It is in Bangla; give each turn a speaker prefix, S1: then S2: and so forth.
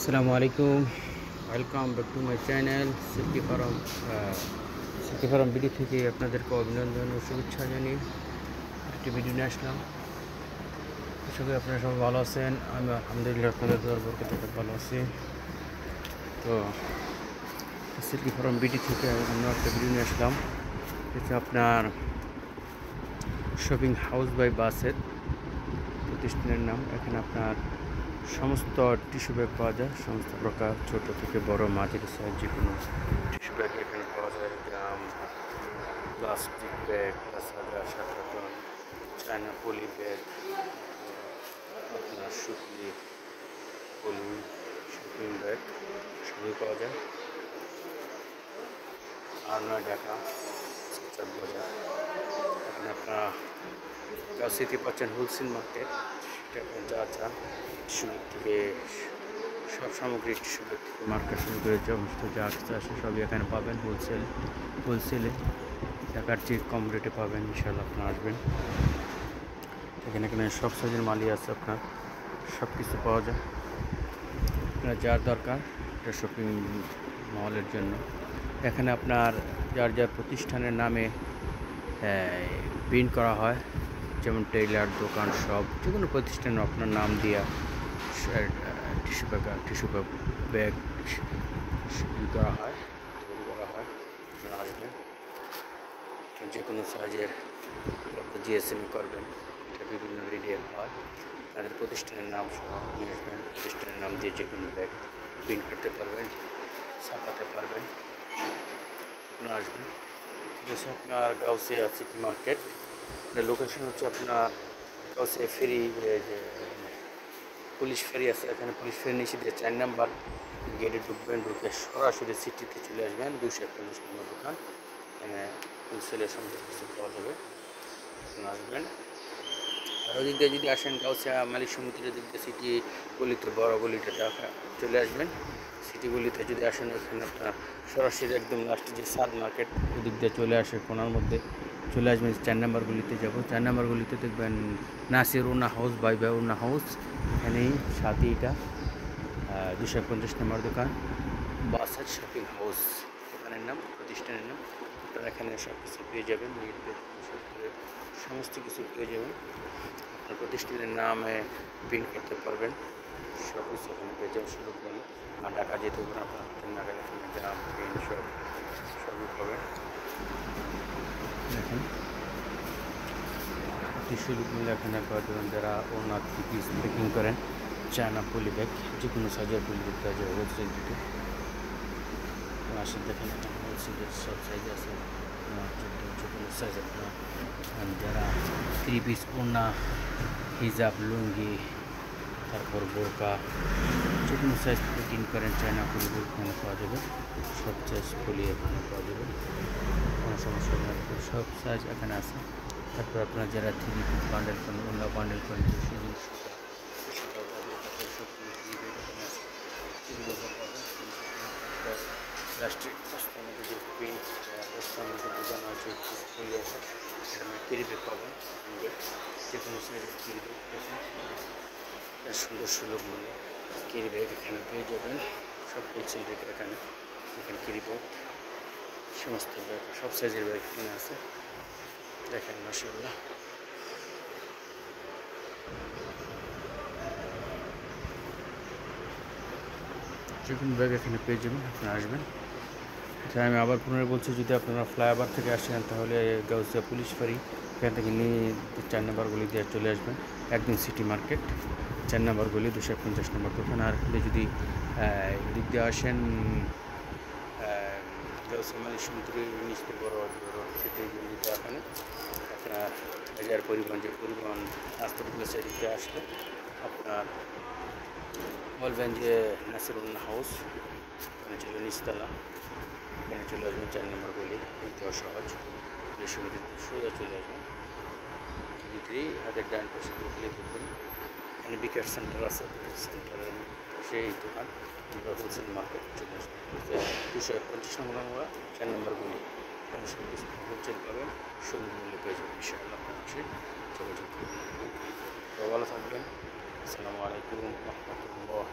S1: আসসালামু আলাইকুম, welcome back to my channel city farm video থেকে আপনাদেরকে অভিনন্দন ও শুভেচ্ছা জানিয়ে একটি ভিডিও নিয়ে আসলাম। আশা করি আপনারা সবাই ভালো আছেন। আমি আলহামদুলিল্লাহ আপনাদের দোয়ার বরকতে খুব ভালো আছি। তো সিটি ফার্ম ভিডিও থেকে অন্য একটা ভিডিও নিয়ে আসলাম। হচ্ছে আপনার শপিং হাউস বাই বাসের প্রতিষ্ঠানের নাম। এখানে আপনার সমস্ত টিস্যু ব্যাগ পাওয়া যায়, সমস্ত প্রকার, ছোট থেকে বড়, মাঝারি সাইজ, যে কোনো টিস্যু ব্যাগ এখানে পাওয়া যায়। গ্রাম, প্লাস্টিক ব্যাগ, ৫,০০০, ৭,০০০, চায়না পলি ব্যাগ, আপনার সুতি পলি শপিং ব্যাগ সবই পাওয়া যায়। আর নয় ঢাকা চার বাজার। এখানে আপনারা কাছেতে পাচ্ছেন হোলসেল মার্কেট। সেটা যা চান টিস্যু থেকে সব সামগ্রী, টিস্যু থেকে মার্কেট শুরু করে সমস্ত যা আসে সবই এখানে পাবেন। হোলসেলে টাকার চেয়ে কম রেটে পাবেন। ইনশাল্লাহ আপনারা আসবেন। এখানে সব সাইজের মালই আছে, আপনার সব কিছু পাওয়া যায়। আপনার যার দরকার এটা শপিং মলের জন্য। এখানে আপনার যার যার প্রতিষ্ঠানের নামে প্রিন্ট করা হয়, যেমন টেইলার দোকান, সব যে কোনো প্রতিষ্ঠানে আপনার নাম দিয়া টিস্যু ব্যাগ করা হয়, তৈরি করা হয়। আপনারা আসবেন, যে কোনো সাইজের জিএসএমই করবেন, এটা বিভিন্ন রেটে হয়। তাদের প্রতিষ্ঠানের নাম সহ নিয়ে আসবেন। প্রতিষ্ঠানের নাম দিয়ে যে কোনো ব্যাগ প্রিন্ট করতে পারবেন, ছাপাতে পারবেন। আপনারা আসবেন। হচ্ছে আপনার গাউসিয়া সিটি মার্কেট। লোকেশন হচ্ছে আপনার গাউসিয়া ফেরি, যে পুলিশ ফেরি আছে, এখানে পুলিশ ফেরি নিচে দিয়ে 4 নাম্বার গেটে ঢুকবেন। ঢুকে সরাসরি সিটিতে চলে আসবেন। 241 নম্বর দোকান। এখানে হোলসেলের সমস্ত কিছু পাওয়া যাবে। আপনারা আসবেন। আর ওদিক দিয়ে যদি আসেন গাউসিয়া মালিক সমিতির দিক দিয়ে সিটি গলিতে, বড় গলিতে চলে আসবেন। সিটি গলিতে যদি আসেন, ওখানে আপনার সরাসরি একদম লাস্টে যে সাদ মার্কেট, ওদিক দিয়ে চলে আসে, কোনার মধ্যে চলে আসবেন। 4 নাম্বার গলিতে যাবো। 4 নাম্বার গলিতে দেখবেন নাসির উন্না হাউস, বাই উন্না হাউস। এখানেই সাথে এটা 250 নম্বর দোকান, বাসার শপিং হাউস দোকানের নাম, প্রতিষ্ঠানের নাম। আপনারা এখানে সব কিছু পেয়ে যাবেন, সমস্ত কিছু পেয়ে যাবেন। আপনার প্রতিষ্ঠানের নামে প্রিন্ট করতে পারবেন, সব কিছু এখানে পেয়ে যাবেন সুযোগ নেই। আর ঢাকা যেতে পারেন, আপনার হাতের নাগালে এখানে গ্রাম প্রিন্ট সবই পাবেন। দেখেন টিস্যু মিলে এখানে পাবেন। যারা ওনার পিস প্যাকিং করেন, চায়না পলি ব্যাগ, যে কোনো সাইজের পলি ব্যাগ পাওয়া যায় হোলসেল থেকে। আসেন দেখেন, এখানে হোলসেলের সব সাইজ আছে, যে কোনো সাইজ। আপনার যারা 3 পিস ওড়না, হিজাব, লুঙ্গি, তারপর বোরকা, যে কোনো সাইজ প্যাকিং করেন, চায়না পলি ব্যাগ এখানে পাওয়া যাবে। সব সাইজ পলি এখানে পাওয়া যাবে, কোনো সমস্যা নেই। সব সাইজ এখানে আছে। তারপর আপনার যারা 3 পিস বান্ডেল করেন, ওড়না বান্ডেল করেন, প্লাস্টিক বস্তার মধ্যে যে প্রিন্ট বস্তার মধ্যে বোঝানো আছে, ফুল আছে, সেখানে ক্যারি ব্যাগ পাবেন। যে কোনো সাইজের ক্যারি ব্যাগ দেখুন, সুন্দর সুলভ মূল্যে ক্যারি ব্যাগ এখানে পেয়ে যাবেন। সব হোলসেল রেটে এখানে ক্যারি ব্যাগ, সমস্ত ব্যাগ, সব সাইজের ব্যাগ এখানে আছে। দেখেন মাশাআল্লাহ। যে কোনো ব্যাগ এখানে পেয়ে যাবেন, আপনারা আসবেন। আচ্ছা, আমি আবার পুনরায় বলছি, যদি আপনারা ফ্লাইওভার থেকে আসেন তাহলে গাউসিয়া পুলিশ ফাঁড়ি, এখান থেকে নিয়ে 4 নাম্বার গলি দিয়ে চলে আসবেন। একদম সিটি মার্কেট, 4 নাম্বার গলি, 250 নম্বর দোকান। আর যদি এদিক দিয়ে আসেন, গাউসিয়া মালিক সমিতির নিচে বড় সিটি গলিতে এখানে আপনার বাজার পরিবহন, যে পরিবহন রাস্তাগুলো সেদিকে আসলে আপনার বলবেন যে নাসির উন্না হাউস, এখানে চলে নিচতলা, এখানে চলে আসবেন। 4 নম্বর গলি, দেওয়া সহজ, সমিতি সোজা চলে আসবেন। ভিতরেই হাতের ডান পাশে ঢুকলে দেখবেন এখানে বিকাশ সেন্টার আছে। বিকাশ সেন্টারের সেই দোকান, হোলসেল মার্কেট চলে আসবেন। 250 নম্বর আমরা 4 নম্বর গলি, এখানে সব কিছু হোলসেল পাবেন, সুলভ মূল্যে পেয়ে যাবেন। ইনশাআল্লাহ আপনার সে যোগাযোগ করবেন। তো ভালো থাকবেন। আসসালামু আলাইকুম রহমতুল্লাহ।